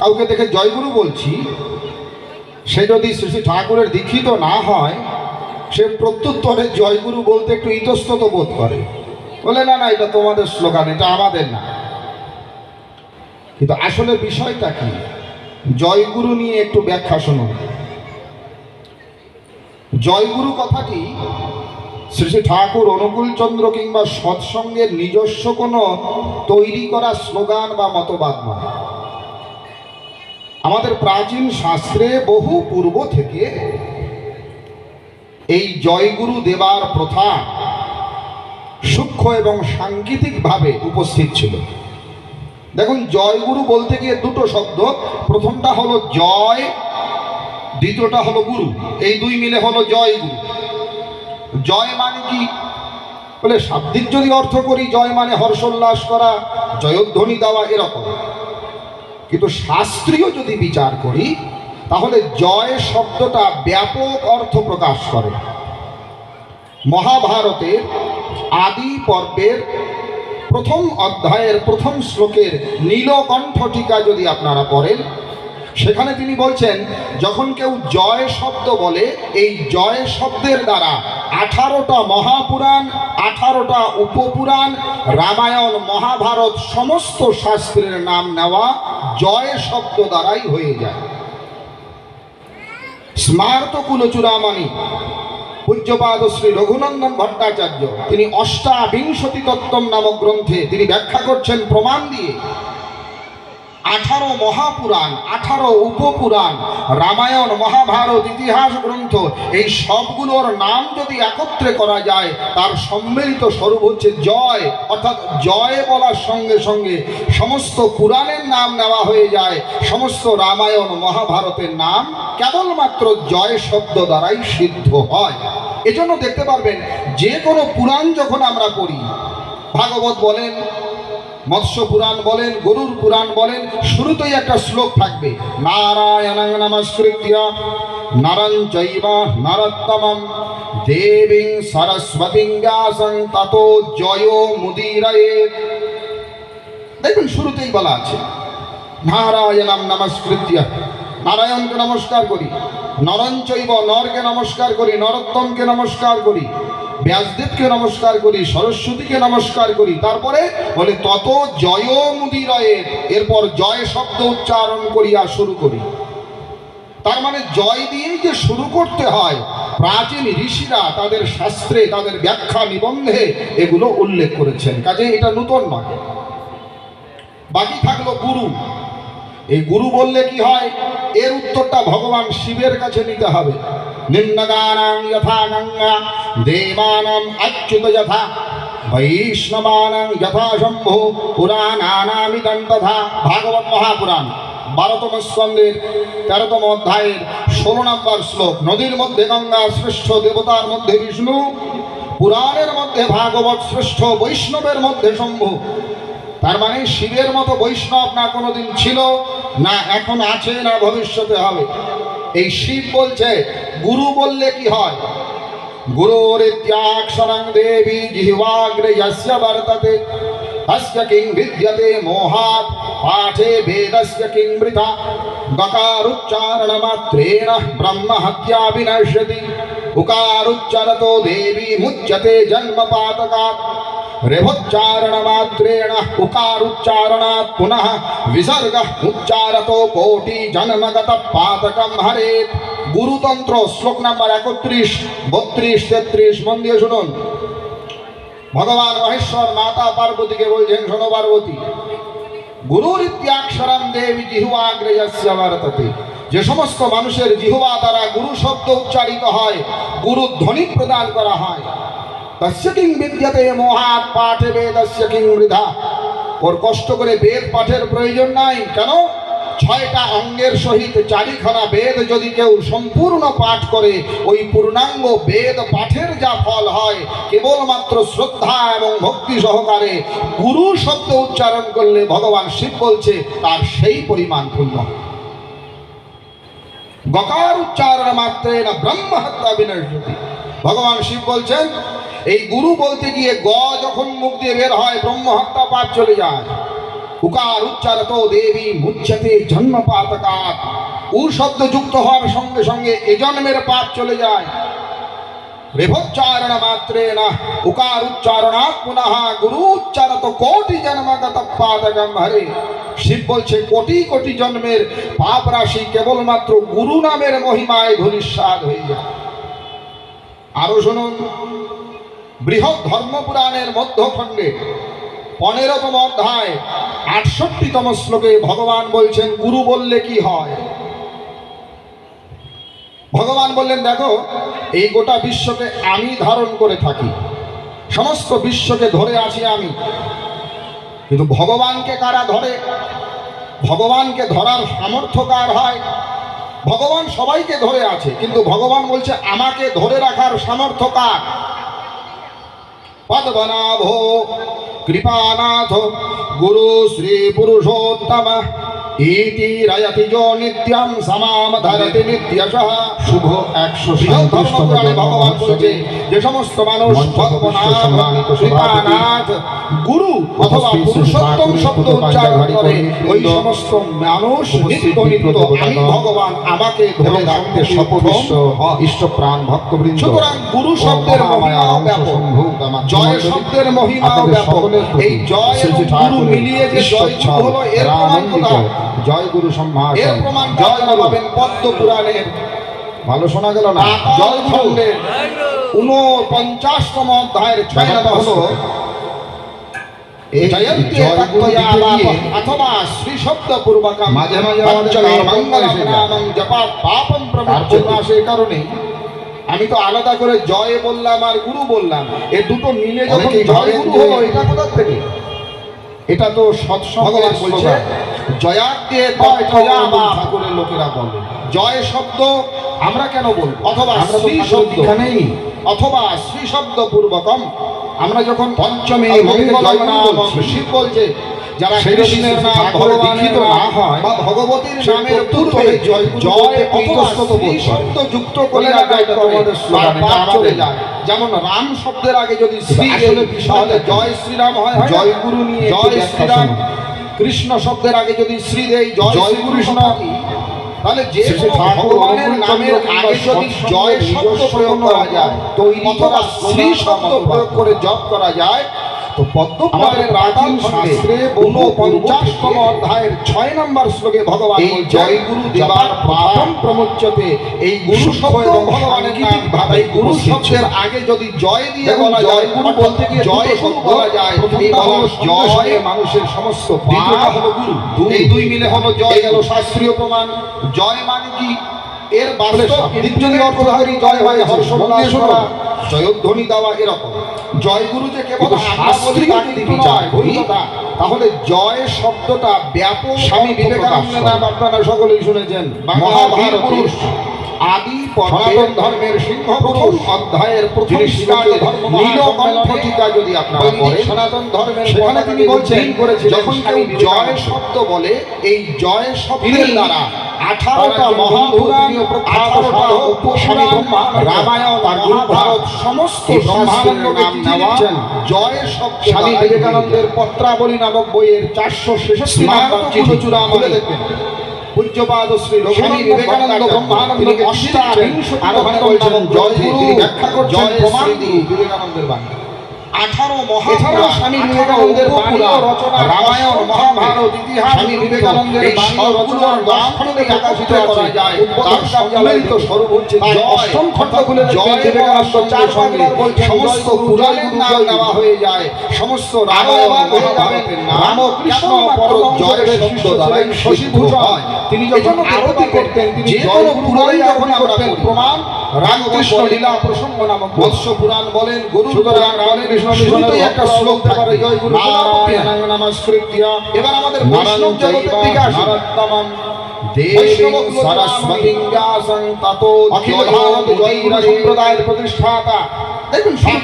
কাউকে দেখে জয়গুরু বলছি, সে যদি শ্রী শ্রী ঠাকুরের দীক্ষিত না হয়, সে প্রত্যুত্তরে জয়গুরু বলতে একটু ইতস্তত বোধ করে, বলে না না এটা তোমাদের স্লোগান, এটা আমাদের না। কিন্তু আসলে বিষয়টা কি, জয়গুরু নিয়ে একটু ব্যাখ্যা শুনুন। জয়গুরু কথাটি শ্রী শ্রী ঠাকুর অনুকূলচন্দ্র কিংবা সৎসঙ্গের নিজস্ব কোনো তৈরি করা স্লোগান বা মতবাদ নয়। আমাদের প্রাচীন শাস্ত্রে বহু পূর্ব থেকে এই জয়গুরু দেবার প্রথা সূক্ষ্ম এবং সাংকেতিকভাবে উপস্থিত ছিল। দেখুন, জয়গুরু বলতে গিয়ে দুটো শব্দ, প্রথমটা হলো জয়, দ্বিতীয়টা হলো গুরু, এই দুই মিলে হলো জয়গুরু। জয় মানে কি বলে শাব্দিক যদি অর্থ করি, জয় মানে হর্ষোল্লাস করা, জয়ধ্বনি দেওয়া, এরকম। কিন্তু শাস্ত্রীয় যদি বিচার করি, তাহলে জয় শব্দটা ব্যাপক অর্থ প্রকাশ করে। মহাভারতের আদি পর্বের প্রথম অধ্যায়ের প্রথম শ্লোকের নীলকণ্ঠ টিকা যদি আপনারা পড়েন, সেখানে তিনি বলছেন, যখন কেউ জয় শব্দ বলে, এই জয় শব্দের দ্বারা 18টা মহাপুরাণ, 18টা উপপুরাণ, রামায়ণ, মহাভারত সমস্ত শাস্ত্রের নাম নেওয়া জয় শব্দ দ্বারাই হয়ে যায়। স্মার্ত কুলচূড়ামণি পূজ্যপাদ শ্রী রঘুনন্দন ভট্টাচার্য, তিনি অষ্টাবিংশতি তত্ত্বম নামক গ্রন্থে তিনি ব্যাখ্যা করছেন প্রমাণ দিয়ে, 18 মহাপুরাণ, 18 উপপুরাণ, রামায়ণ, মহাভারত, ইতিহাস গ্রন্থ, এই সবগুলোর নাম যদি একত্রে করা যায়, তার সম্মিলিত স্বরূপ হচ্ছে জয়। অর্থাৎ জয় বলার সঙ্গে সঙ্গে সমস্ত পুরাণের নাম নেওয়া হয়ে যায়, সমস্ত রামায়ণ মহাভারতের নাম কেবলমাত্র জয় শব্দ দ্বারাই সিদ্ধ হয়। এজন্য দেখতে পারবেন, যে কোনো পুরাণ যখন আমরা পড়ি, ভাগবত বলেন, মৎস্য পুরাণ বলেন, গরুর পুরাণ বলেন, শুরুতেই একটা শ্লোক থাকবে, নারায়ণং নমস্কৃত্য নরং চৈব নরোত্তমং দেবীং সরস্বতীং ব্যাসং ততো জয়ো মুদীরয়েৎ। দেখুন, শুরুতেই বলা আছে নারায়ণং নমস্কৃত্য, নারায়ণকে নমস্কার করি, নরং চৈব, নরকে নমস্কার করি, নরোত্তমকে নমস্কার করি, ব্যাসদেবকে নমস্কার করি, সরস্বতীকে নমস্কার করি, তারপরে বলে তত জয় মুদীরয়েৎ, এরপর জয় শব্দ উচ্চারণ করিয়া শুরু করি। তার মানে জয় দিয়েই যে শুরু করতে হয়, প্রাচীন ঋষিরা তাদের শাস্ত্রে, তাদের ব্যাখ্যা নিবন্ধে এগুলো উল্লেখ করেছেন, কাজে এটা নতুন নয়। বাকি থাকলো গুরু। এই গুরু বললে কি হয়, এর উত্তরটা ভগবান শিবের কাছে নিতে হবে। নিম্নগানাং যথা গঙ্গা দেবানাম অচ্যুত যথা বৈষ্ণবানাং যথা শম্ভু পুরাণানামিদং তথা। ভাগবত মহাপুরাণ 12তম স্কন্ধের 13তম অধ্যায়ের 16 নম্বর শ্লোক। নদীর মধ্যে গঙ্গা শ্রেষ্ঠ, দেবতার মধ্যে বিষ্ণু, পুরাণের মধ্যে ভাগবত শ্রেষ্ঠ, বৈষ্ণবের মধ্যে শম্ভু। তার মানে শিবের মতো বৈষ্ণব না কোনোদিন ছিল, না এখন আছে, না ভবিষ্যতে হবে। এই শিব বলছে গুরু বললে কি হয়, গুরুরিত্যাক্ষরং দেবী জিহ্বাগ্রে যস্য বর্ততে তস্য কিং বিদ্যতে মোহাৎ পাঠে বেদস্য কিং বৃথা। গকারুচ্চারণ মাত্রেণ ব্রহ্ম হত্যা বিনশ্যতি উকারুচ্চারতো দেবী মুচ্যতে জন্ম পাতকাৎ। রেভোচ্চারণ মাত্রেণ উকারুচ্চারণাৎ পুনঃ বিসর্গ উচ্চারতো কোটি জন্মগত পাতকম হরেৎ। গুরুতন্ত্র শ্লোক নাম্বার 31, 32, 33, মন দিয়ে শুনুন। ভগবান মহেশ্বর মাতা পার্বতীকে বলছেন, শোনো পার্বতী, গুরুরিত্যাক্ষরং দেবী জিহ্বাগ্রে যস্য বর্ততে, যে সমস্ত মানুষের জিহ্বা দ্বারা গুরু শব্দ উচ্চারিত হয়, গুরু ধ্বনি প্রদান করা হয়, তস্য কিং বিদ্যতে মোহাৎ পাঠে বেদস্য কিং বৃথা, ওর কষ্ট করে বেদ পাঠের প্রয়োজন নাই। কেন? 6টা অঙ্গের সহিত 4খানা বেদ যদি কেউ সম্পূর্ণ পাঠ করে, ওই পূর্ণাঙ্গ বেদ পাঠের যা ফল হয়, কেবলমাত্র শ্রদ্ধা এবং ভক্তি সহকারে গুরু শব্দ উচ্চারণ করলে ভগবান শিব বলছে তার সেই পরিমাণ পূর্ণ। গকার উচ্চারণ মাত্রেণ ব্রহ্ম হত্যা বিনশ্যতি। ভগবান শিব বলছেন, এই গুরু বলতে গিয়ে গ যখন মুখ দিয়ে বের হয়, ব্রহ্ম হত্যা পাপ চলে যায়। উকার উচ্চারত দেবী মুচ্যতে জন্মপাতকাৎ। উ শব্দ যুক্ত হওয়ার সঙ্গে সঙ্গে এ জন্মের পাপ চলে যায়। রেভোচ্চারণ মাত্রে না উকার উচ্চারণাৎ পুনঃ গুরু উচ্চারত কোটি জন্মগত পাতকম হরে। শিব বলছে কোটি কোটি জন্মের পাপ রাশি কেবলমাত্র গুরু নামের মহিমায় ধূলিসাৎ হয়ে যায়। আরো শুনুন, বৃহৎ ধর্মপুরাণের মধ্যখণ্ডে 15তম অধ্যায় 68তম শ্লোকে ভগবান বলছেন গুরু বললে কি হয়। ভগবান বললেন দেখো, এই গোটা বিশ্বকে আমি ধারণ করে থাকি, সমস্ত বিশ্বকে ধরে আছি আমি, কিন্তু ভগবানকে কারা ধরে? ভগবানকে ধরার সামর্থ্য কার হয়? ভগবান সবাইকে ধরে আছে, কিন্তু ভগবান বলছে আমাকে ধরে রাখার সামর্থ্য কার? পদ্মনাভ কৃপানাথ গুরু শ্রী পুরুষোত্তম ইতি রায়তি যো নিত্যং সমাম ধরতি নিত্যশঃ। শুভ 137 ভগবান বলছে যে সমস্ত মানুষ পদ্মনাভ কৃপানাথ গুরু অথবা পুরুষোত্তম শব্দ উচ্চারণ করে ওই সমস্ত মানুষ নিত্য নিত্য আমি ভগবান আমাকে ধরে রাখতে সপবিষ্ট ইষ্টপ্রাণ ভক্তবৃন্দ। সুতরাং গুরু শব্দের মহিমাও ব্যাপক, জয় শব্দের মহিমাও ব্যাপক। এই জয় এবং গুরু মিলিয়ে যে জয় হলো এর প্রমাণ কোথায়? জয় গুরু সম্ভাষণ, এর প্রমাণ জয় পাবেন পদ্ম পুরাণের, ভালো শোনা গেল না, জয় খণ্ডের 49তম অধ্যায়ের 6 নম্বর শ্লোক। অথবা শ্রী শব্দ পূর্বকম মাঝে মাঝে মঙ্গলম জপাৎ পাপম প্রমুচ্যতে। কারণে আমি তো আলাদা করে জয় বললাম আর গুরু বললাম, এ দুটো মিলে যখন জয় গুরু হলো, এটা কোথা থেকে? এটা তো ভগবান বলছে জয়াকে ঠাকুরের লোকেরা বলে। জয় শব্দ আমরা কেন বলবো? অথবা শ্রী শব্দ নেই, অথবা শ্রী শব্দ পূর্বকম আমরা যখন পঞ্চমী মঙ্গলম নাম শিব বলছে, যারা কৃষ্ণের নাম ভগবানের না হয় বা ভগবতীর নামের পূর্বে জয় জয় অথবা শ্রী শব্দ যুক্ত করে চলে যায়। যেমন রাম শব্দের আগে যদি শ্রী তাহলে জয় শ্রীরাম হয়, জয় গুরু নিয়ে জয় শ্রীরাম। কৃষ্ণ শব্দের আগে যদি শ্রী দেই জয় কৃষ্ণ, তাহলে যে ভগবানের নামের আগে যদি জয় শব্দ প্রয়োগ করা যায় অথবা শ্রী শব্দ প্রয়োগ করে জপ করা যায়, তো পদ্ম আমাদের প্রাচীন শাস্ত্রে 49তম অধ্যায়ের 6 নম্বর শ্লোকে ভগবান এই জয় গুরু দেবার পাপম প্রমুচ্যতে, এই গুরু শব্দ ভগবানের নাম ভাবে। এই গুরু শব্দের আগে যদি জয় দিয়ে বলা যায়, গুরু বলতে গিয়ে জয় শব্দ বলা যায়, এই জয় মানুষের সমস্ত পাপ হলো গুরু, এই দুই মিলে হলো জয়। গেল শাস্ত্রীয় প্রমাণ। জয় মানে কি? এর বাস্তব নির্জনী অর্থ ধরি জয় হয় হর্ষোল্লাস করা, জয়ধ্বনি দেওয়া, এরকম। জয় গুরু যে কেবল শাস্ত্রীয় নয়, তাহলে জয় শব্দটা ব্যাপক। স্বামী বিবেকানন্দের নাম আপনারা সকলেই শুনেছেন, মহাভারত পুরুষ, আদি সনাতন ধর্মের সিংহ পুরুষ। অধ্যায়ের প্রথম শ্লোকে নীলকণ্ঠ টিকা যদি আপনারা পড়েন সনাতন ধর্মের, সেখানে তিনি বলছেন যখন কেউ জয় শব্দ বলে, এই জয় শব্দের দ্বারা 18টা মহাপুরাণ, 18টা উপপুরাণ, রামায়ণ আর মহাভারত সমস্ত ব্রহ্মাণ্ডকে নেওয়া জয় শব্দ। স্বামী বিবেকানন্দের পত্রাবলী নামক বইয়ের 466 নম্বর চূড়ামণি দেখবেন। পূজ্যপাদ শ্রী স্বামী বিবেকানন্দ ব্রহ্মানন্দকে অষ্টাবিংশতি আরোহণে বলছেন জয় গুরু, ব্যাখ্যা করছেন প্রমাণ দিয়ে বিবেকানন্দের বাণী। 18 মহাপুরাণ, স্বামী বিবেকানন্দের বাণী রচনা, রামায়ণ, মহাভারত, ইতিহাস, স্বামী বিবেকানন্দের বাণী রচনার 10 খণ্ডে প্রকাশিত করা যায়। তার সম্মিলিত স্বরূপ হচ্ছে জয়। অষ্টম খণ্ডগুলো জয় বিবেকানন্দ 4 বাংলার বলছেন সমস্ত পুরাণের নাম নেওয়া হয়ে যায়, সমস্ত রামায়ণ মহাভারতের নাম রামকৃষ্ণ পরম জয়ের শব্দ দ্বারাই শশীভূষণ হয়। তিনি যখন আরতি করতেন, তিনি জয় পুরাণই যখন আমরা প্রমাণ রামকৃষ্ণ লীলা প্রসঙ্গ নামক বৎস পুরাণ বলেন, গুরু সুতরাং বলেন শুরুতেই একটা শ্লোক থাকে জয় গুরু নারায়ণং নমস্কৃত্য। এবার আমাদের বৈষ্ণব জগতের দিকে আসি। দেবী সরস্বতী ব্যাসং ততো অখিল ভারত জৈন সম্প্রদায়ের প্রতিষ্ঠাতা দেখুন শ্রী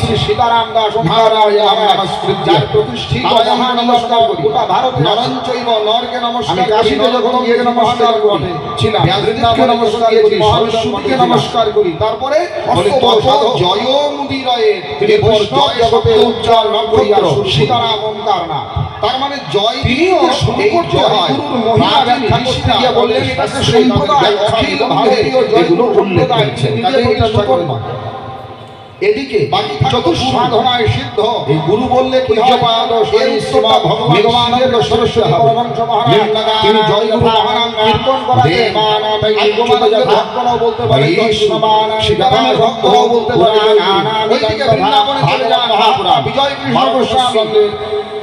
শ্রী সীতারাম দাস মহারাজ নমস্কৃত্য, যার প্রতিষ্ঠিত মহা নমস্কার করি। গোটা ভারত নরঞ্চৈব নরকে নমস্কার, কাশীতে যখন গিয়ে নমস্কার করি, ছিলাম বৃন্দাবনে নমস্কার করি, সরস্বতীকে নমস্কার করি। তারপরে জয় মুদিরয়ে তিনি বৈষ্ণব জগতে উজ্জ্বল নক্ষত্র সীতারাম ওঙ্কার নাথ। তার মানে জয় তিনিও শুরু করতে হয়। গুরুর মহিমা ব্যাখ্যা করতে গিয়ে বললেন এটা সম্প্রদায় অখিল ভারতীয় জয়গুরু সম্প্রদায় নিজে প্রতিষ্ঠা করল। এদিকে চতুর্সাধনায় সিদ্ধ এই গুরু বললে কি হয়, এর উত্তরটা ভগবান সরস্বতী পরমহংস মহারাজ তিনি জয় গুরু মহানাম কীর্তন করাতেন। আইগমানন্দের ভক্তরাও বলতে পারে সীতারামের ভক্তরাও বলতে পারে। ওইদিকে বৃন্দাবনে চলে যান মহাপুরাণ বিজয় কৃষ্ণ গোস্বামী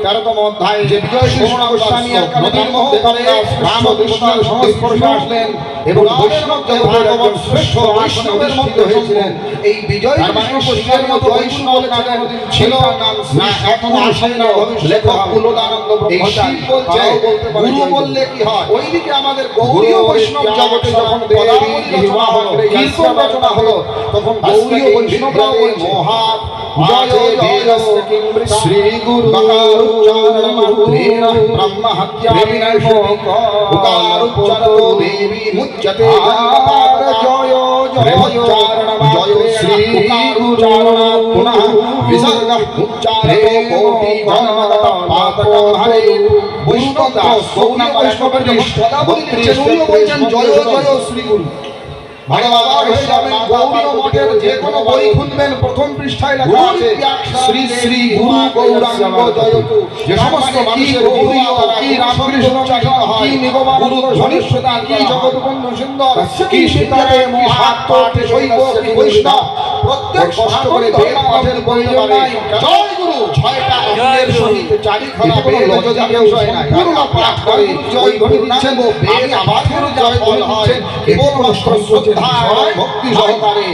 13তম অধ্যায় যে বিজয় কৃষ্ণ গোস্বামী নদীর মধ্যে পড়ে রামকৃষ্ণের সংস্পর্শে আসলেন এবং বৈষ্ণবদের ভগবান শ্রেষ্ঠ বৈষ্ণবের মধ্যে হয়েছিলেন। এই বিজয় কৃষ্ণ গোস্বামীর মতো বৈষ্ণব ছিল না, এখনো আসেন না লেখক কুলদানন্দ ব্রহ্মচারী বলছে গুরু বললে কি হয়। ওইদিকে আমাদের গৌড়ীয় বৈষ্ণব জগতে যখন পদাবলী রচনা হলো, কীর্তন রচনা হলো, তখন গৌড়ীয় বৈষ্ণবরাও বলছে মহা জয় জয় শ্রী গুরু উচ্চারণ মাত্রেণ ব্রহ্ম হত্যা বিনাশিনী উকার উচ্চারতো দেবী মুচ্যতে জয় জয় জয় শ্রী উচ্চারণ পুনঃ বিসর্গ উচ্চারতো কোটি জন্মগত পাতকম হরে। বৈষ্ণব দাস গৌড়ীয় বৈষ্ণবের পদাবলী দিচ্ছেন, উনিও বলছেন জয় জয় শ্রী গুরু। গৌড়ীয় মঠের যে কোনো বই খুলবেন প্রথম পৃষ্ঠায় লেখা আছে শ্রী শ্রী গুরু গৌরাঙ্গ জয়তু। যে সমস্ত মানুষের গৌড়ীয় কি রামকৃষ্ণ উচ্চারিত হয়, গুরু ধনেশ্বতা কি জগৎবন্ধু সুন্দর কি সীতারে মহাত্ম কি শৈব কি বৈষ্ণব, প্রত্যেক কষ্ট করে বেদ পাঠের প্রয়োজন নাই। জয় গুরু ছয়টা অঙ্গের সহিত চারিখানা বেদ যদি কেউ পূর্ণ পাঠ করে জয় ধ্বনি দিচ্ছেন, বেদ আবার জয় ধ্বনি দিচ্ছেন কেবলমাত্র ভক্তি সহকারে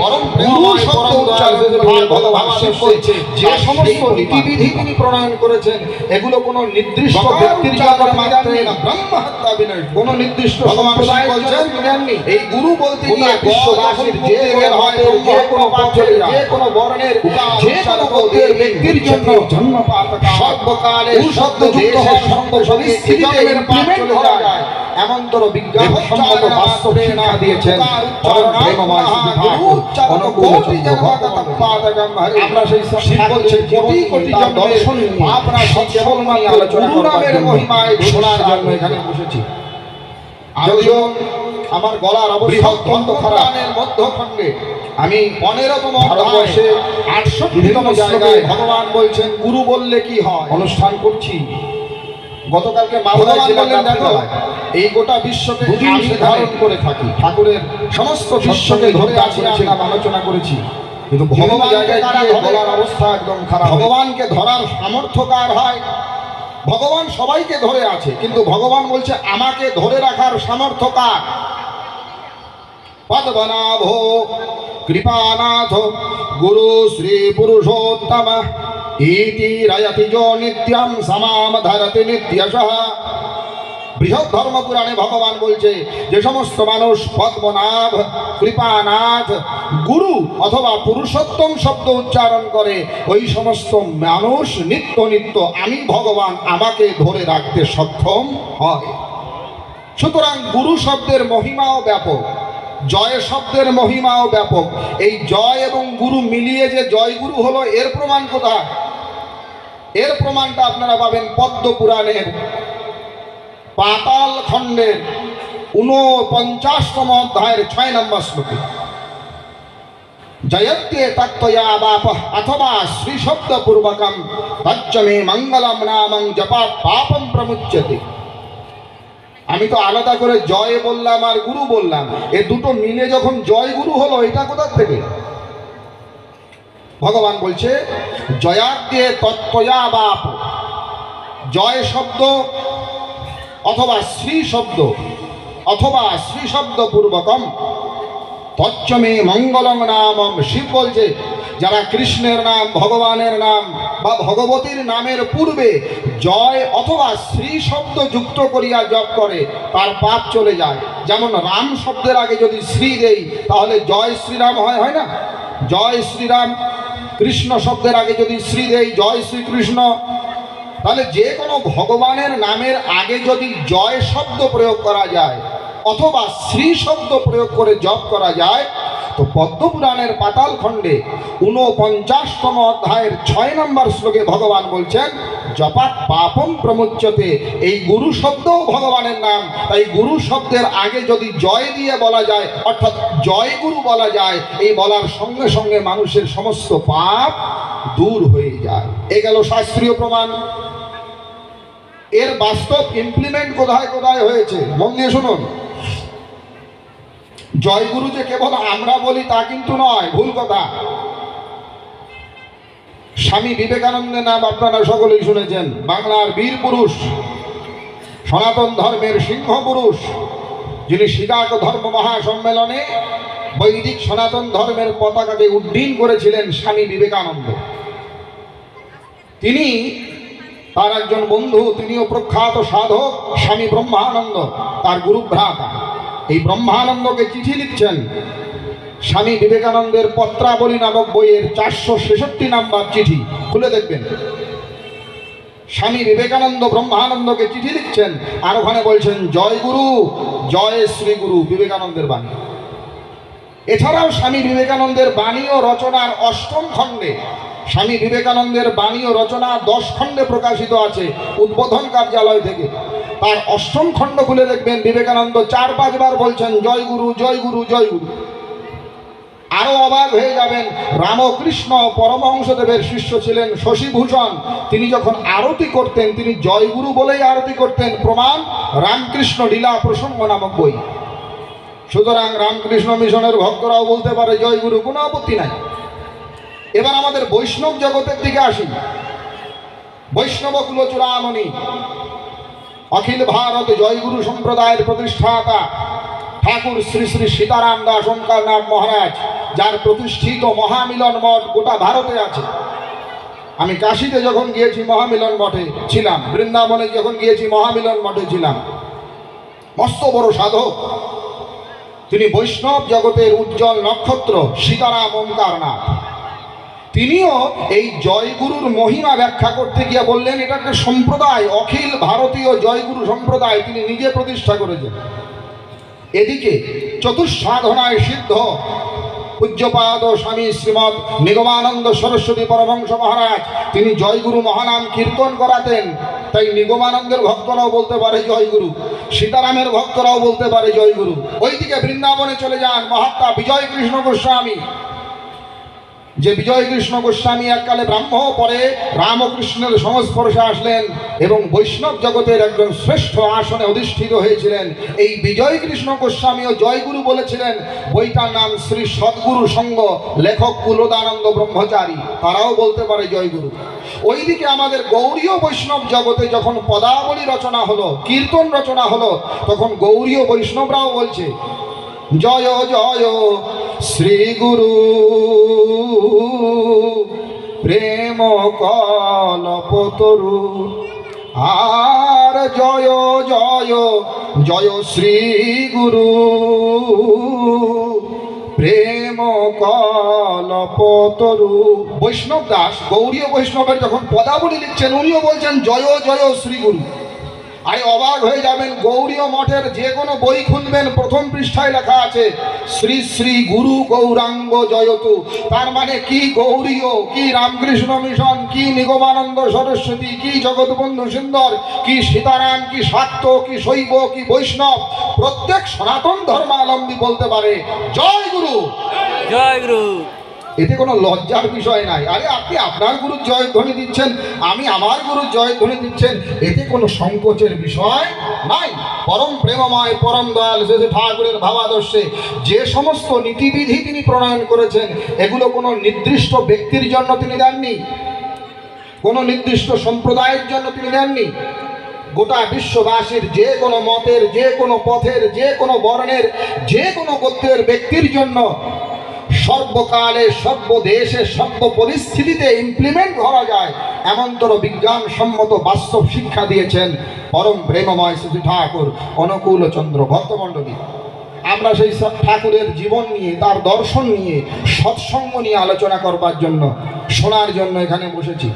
গুরু শব্দ উচ্চারণ করে ভগবান শিব বলছে যে সমস্ত রীতিবিধি তিনি প্রণয়ন করেছেন এগুলো কোনো নির্দিষ্ট ব্যক্তির জন্য মাত্র না, ব্রহ্ম হত্যা বিনাশ কোন নির্দিষ্ট সম্প্রদায় বলছেন জানেননি। এই গুরু বলতে গিয়ে বিশ্ববাসীর যে বের হয় যে কোনো পাঠের যে কোনো বর্ণের যে কোনো গোত্রের ব্যক্তির জন্য জন্মপাত সর্বকালে শব্দ যুক্ত হওয়ার সঙ্গে সঙ্গে স্থিতিতে ইমপ্লিমেন্ট করা যায় এমন তোর বিজ্ঞান সম্মত বাস্তব শিক্ষা দিয়েছেন। আমরা সেই কোটি কোটি দর্শন আপনার কেবলমাত্র আলোচনা করার মহিমায় শোনার জন্য এখানে বসেছি। যদিও আমার গলার অবস্থা অত্যন্ত খারাপের মধ্যখণ্ডে আমি 15তম অধ্যায়ে 68তম জায়গায় ভগবান বলছেন গুরু বললে কি হয় অনুষ্ঠান করছি। গতকালকে মালদায় বললেন দেখো এই গোটা বিশ্বকে আমি ধারণ করে থাকি, ঠাকুরের সমস্ত বিশ্বকে ধরে আছিলাম আলোচনা করেছি, কিন্তু ভগবান জায়গায় গলার অবস্থা একদম খারাপ। ভগবানকে ধরার সামর্থ্য কার হয়? ভগবান সবাইকে ধরে আছে, কিন্তু ভগবান বলছে আমাকে ধরে রাখার সামর্থ্য কার? পদ্মনাভ কৃপানাথ গুরু শ্রী পুরুষোত্তম ইতি রয়তি যো নিত্যম সমাম ধরতি নিত্যশঃ। বৃহৎ ধর্ম পুরাণে ভগবান বলছে যে সমস্ত মানুষ পদ্মনাভ কৃপানাথ গুরু অথবা পুরুষোত্তম শব্দ উচ্চারণ করে ওই সমস্ত মানুষ নিত্য নিত্য আমি ভগবান আমাকে ধরে রাখতে সক্ষম হয়। সুতরাং গুরু শব্দের মহিমাও ব্যাপক, জয় শব্দের মহিমাও ব্যাপক। এই জয় এবং গুরু মিলিয়ে যে জয় গুরু হলো এর প্রমাণ কোথায়? এর প্রমাণটা আপনারা পাবেন পদ্ম পুরাণের পাতাল খণ্ডের 49তম অধ্যায়ের 6 নম্বর শ্লোকে। জয়ত্যে তত্ত্বয়া বাপ অথবা শ্রী শব্দ পূর্বকম তজ্জমে মঙ্গলম নামং জপা পাপম প্রমুচ্যতে। আমি তো আলাদা করে জয় বললাম আর গুরু বললাম, এ দুটো মিলে যখন জয় গুরু হলো এটা কোথা থেকে? ভগবান বলছে জয়াদ্যে তত্ত্বয়া বাপ, জয় শব্দ অথবা শ্রী শব্দ অথবা শ্রী শব্দ পূর্বকম তচ্চমে মঙ্গলম নামম। শিব বলছে যারা কৃষ্ণের নাম ভগবানের নাম বা ভগবতীর নামের পূর্বে জয় অথবা শ্রী শব্দ যুক্ত করিয়া জপ করে তার পাপ চলে যায়। যেমন রাম শব্দের আগে যদি শ্রী দেই তাহলে জয় শ্রীরাম হয় না? জয় শ্রীরাম। কৃষ্ণ শব্দের আগে যদি শ্রী দেই জয় শ্রীকৃষ্ণ। তাহলে যে কোনো ভগবানের নামের আগে যদি জয় শব্দ প্রয়োগ করা যায় অথবা শ্রী শব্দ প্রয়োগ করে জপ করা যায় তো পদ্মপুরাণের পাতাল খণ্ডে 49তম অধ্যায়ের 6 নম্বর শ্লোকে ভগবান বলছেন জপাত পাপম প্রমুচ্যতে। এই গুরু শব্দও ভগবানের নাম, তাই গুরু শব্দের আগে যদি জয় দিয়ে বলা যায়, অর্থাৎ জয় গুরু বলা যায়, এই বলার সঙ্গে সঙ্গে মানুষের সমস্ত পাপ দূর হয়ে যায়। এ গেল শাস্ত্রীয় প্রমাণ। এর বাস্তব ইমপ্লিমেন্ট কোথায় কোথায় হয়েছে মন দিয়ে শুনুন। জয়গুরু যে কেবল আমরা বলি তা কিন্তু নয়, ভুল কথা। স্বামী বিবেকানন্দের নাম আপনারা সকলেই শুনেছেন, বাংলার বীর পুরুষ, সনাতন ধর্মের সিংহ পুরুষ, যিনি শিকাগো ধর্ম মহাসম্মেলনে বৈদিক সনাতন ধর্মের পতাকাকে উড্ডীন করেছিলেন স্বামী বিবেকানন্দ। তিনি তার একজন বন্ধু, তিনিও প্রখ্যাত সাধক স্বামী ব্রহ্মানন্দ, তার গুরুভ্রাতা। এই ব্রহ্মানন্দকে চিঠি লিখছেন। স্বামী বিবেকানন্দের পত্রাবলী নামক বইয়ের 466 নাম্বার চিঠি খুলে দেখবেন। স্বামী বিবেকানন্দ ব্রহ্মানন্দকে চিঠি লিখছেন, আর ওখানে বলছেন জয় গুরু, জয় শ্রী গুরু, বিবেকানন্দের বাণী। এছাড়াও স্বামী বিবেকানন্দের বাণী ও রচনার 8ম খণ্ডে, স্বামী বিবেকানন্দের বাণী ও রচনা 10 খণ্ডে প্রকাশিত আছে উদ্বোধন কার্যালয় থেকে। তার 8ম খণ্ড খুলে দেখবেন, বিবেকানন্দ 4-5 বার বলছেন জয় গুরু, জয় গুরু, জয় গুরু। আরো অবাক হয়ে যাবেন, রামকৃষ্ণ পরমহংসদেবের শিষ্য ছিলেন শশীভূষণ। তিনি যখন আরতি করতেন, তিনি জয় গুরু বলেই আরতি করতেন। প্রমাণ রামকৃষ্ণ লীলা প্রসঙ্গ নামক বই। সুতরাং রামকৃষ্ণ মিশনের ভক্তরাও বলতে পারে জয় গুরু, কোনো আপত্তি নাই। এবার আমাদের বৈষ্ণব জগতের দিকে আসি। বৈষ্ণব কুলচূড়ামণি, অখিল ভারত জয়গুরু সম্প্রদায়ের প্রতিষ্ঠাতা ঠাকুর শ্রী শ্রী সীতারাম দাস ওঙ্কারনাথ মহারাজ, যার প্রতিষ্ঠিত মহামিলন মঠ গোটা ভারতে আছে। আমি কাশীতে যখন গিয়েছি মহামিলন মঠে ছিলাম, বৃন্দাবনে যখন গিয়েছি মহামিলন মঠে ছিলাম। মস্ত বড় সাধক তিনি, বৈষ্ণব জগতের উজ্জ্বল নক্ষত্র সীতারাম ওঙ্কারনাথ। তিনিও এই জয়গুরুর মহিমা ব্যাখ্যা করতে গিয়ে বললেন, এটা একটা সম্প্রদায়, অখিল ভারতীয় জয়গুরু সম্প্রদায় তিনি নিজে প্রতিষ্ঠা করেছেন। এদিকে চতুঃসাধনায় সিদ্ধ পূজ্যপাদ স্বামী শ্রীমৎ নিগমানন্দ সরস্বতী পরমহংস মহারাজ, তিনি জয়গুরু মহানাম কীর্তন করাতেন। তাই নিগমানন্দের ভক্তরাও বলতে পারে জয়গুরু, সীতারামের ভক্তরাও বলতে পারে জয়গুরু। ওইদিকে বৃন্দাবনে চলে যান মহাত্মা বিজয় কৃষ্ণ গোস্বামী, যে বিজয় কৃষ্ণ গোস্বামী এককালে ব্রাহ্ম, পরে রামকৃষ্ণের সংস্পর্শে আসলেন এবং বৈষ্ণব জগতের একজন শ্রেষ্ঠ আসনে অধিষ্ঠিত হয়েছিলেন। এই বিজয় কৃষ্ণ গোস্বামীও জয়গুরু বলেছিলেন। বইটার নাম শ্রী সদ্গুরু সঙ্গ, লেখক কুলদানন্দ ব্রহ্মচারী, তারাও বলতে পারে জয়গুরু। ওইদিকে আমাদের গৌড়ীয় বৈষ্ণব জগতে যখন পদাবলী রচনা হলো, কীর্তন রচনা হলো, তখন গৌড়ীয় বৈষ্ণবরাও বলছে জয় জয় শ্রী গুরু প্রেম কল্পতরু, আর জয় জয় জয় শ্রী গুরু প্রেম কল্পতরু। বৈষ্ণব দাস গৌড়ীয় বৈষ্ণবের যখন পদাবলী লিখছেন, উনিও বলছেন জয় জয় শ্রী গুরু। আরে অবাক হয়ে যাবেন, গৌড়ীয় মঠের যে কোনো বই খুলবেন, প্রথম পৃষ্ঠায় লেখা আছে শ্রী শ্রী গুরু গৌরাঙ্গ জয়তু। তার মানে কি গৌড়ীয়, কি রামকৃষ্ণ মিশন, কি নিগমানন্দ সরস্বতী, কি জগৎবন্ধু সুন্দর, কি সীতারাম, কি শাক্ত, কি শৈব, কি বৈষ্ণব, প্রত্যেক সনাতন ধর্মাবলম্বী বলতে পারে জয় গুরু, জয় গুরু। এতে কোনো লজ্জার বিষয় নাই। আরে আপনি আপনার গুরুর জয়ধ্বনি দিচ্ছেন, আমি আমার গুরুর জয়ধ্বনি দিচ্ছেন, এতে কোনো সংকোচের বিষয় নাই। পরম প্রেমময় পরম দয়াল শ্রী ঠাকুরের ভাবাদর্শে যে সমস্ত নীতিবিধি তিনি প্রণয়ন করেছেন, এগুলো কোনো নির্দিষ্ট ব্যক্তির জন্য তিনি দেননি, কোনো নির্দিষ্ট সম্প্রদায়ের জন্য তিনি দেননি। গোটা বিশ্ববাসীর যে কোনো মতের, যে কোনো পথের, যে কোনো বর্ণের, যে কোনো গোত্রের ব্যক্তির জন্য সর্বকালে সর্বদেশে সর্ব পরিস্থিতিতে ইমপ্লিমেন্ট করা যায় এমনতর বিজ্ঞানসম্মত বাস্তব শিক্ষা দিয়েছেন পরম প্রেমময় শ্রী ঠাকুর অনুকূল চন্দ্র ভক্তমণ্ডলী। আমরা সেই সব ঠাকুরের জীবন নিয়ে, তার দর্শন নিয়ে, সৎসঙ্গ নিয়ে আলোচনা করবার জন্য, শোনার জন্য এখানে বসেছি।